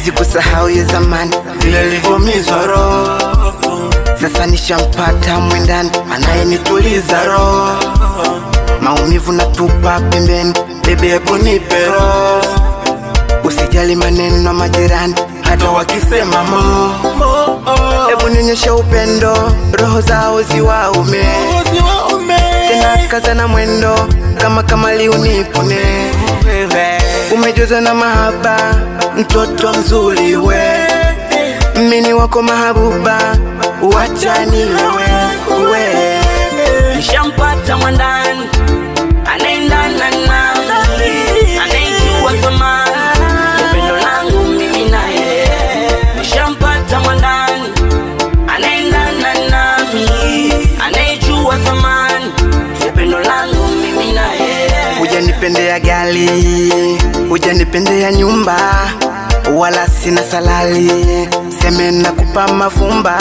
siwezi kusahau ya zamani vile nilivyomizwa roho. Sasa nishampata mwendani anayenituliza roho. Maumivu natupa pembeni, baby hebu nipe roho. Usijali maneno majirani hata wakisema mo. Hebu nionyeshe upendo, roho zao ziwaume. Tena kaza na mwendo, kama kamali unipone. Umejoza na mahaba, mtoto mzuri we. Mini wako mahabuba, wacha niwe. Nishampata mwandani anaendana nami, anayejua thamani ya pendo langu mimi naye. Nishampata mwandani anaendana nami, anayejua thamani ya pendo langu mimi naye. Hujanipendea gali, hujanipendea nyumba, wala sina salali, seme nakupa mafumba.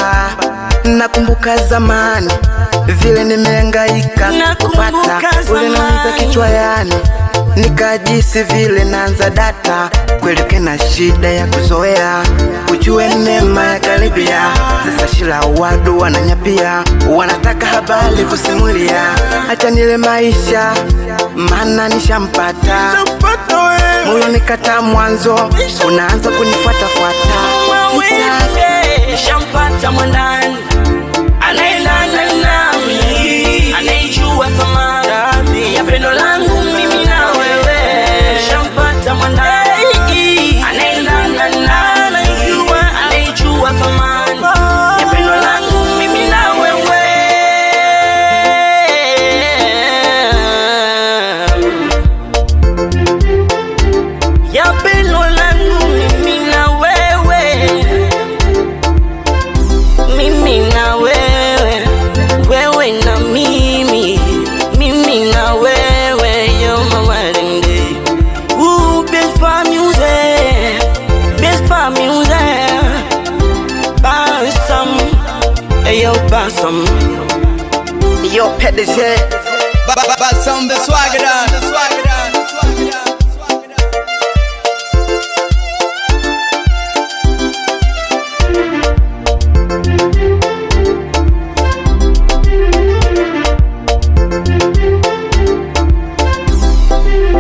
Nakumbuka zamani vile nimehangaika kupata, ule naumiza kichwa yani, nikajisi vile naanza data. Kweli kena shida ya kuzoea, ujue neema ya karibia. Sasa shila wadu wananyapia, wanataka habari kusimulia. Acha nile maisha, mana nishampata. Moyo nikata mwanzo, unaanza kunifuata. Nishampata mwandani anaendana nami, anayejua thamani ya pendo langu mimi na wewe. Nishampata mwandani anaendana nami, anayejua thamani ya pendo langu mimi na wewe. Ya pendo langu mimi na wewe, mimi na wewe, wewe na mimi, mimi na wewe, you're my wedding day. Ooh, best for music, best for music. Bassam, yo Bassam, yo PDG Bassam the swagger.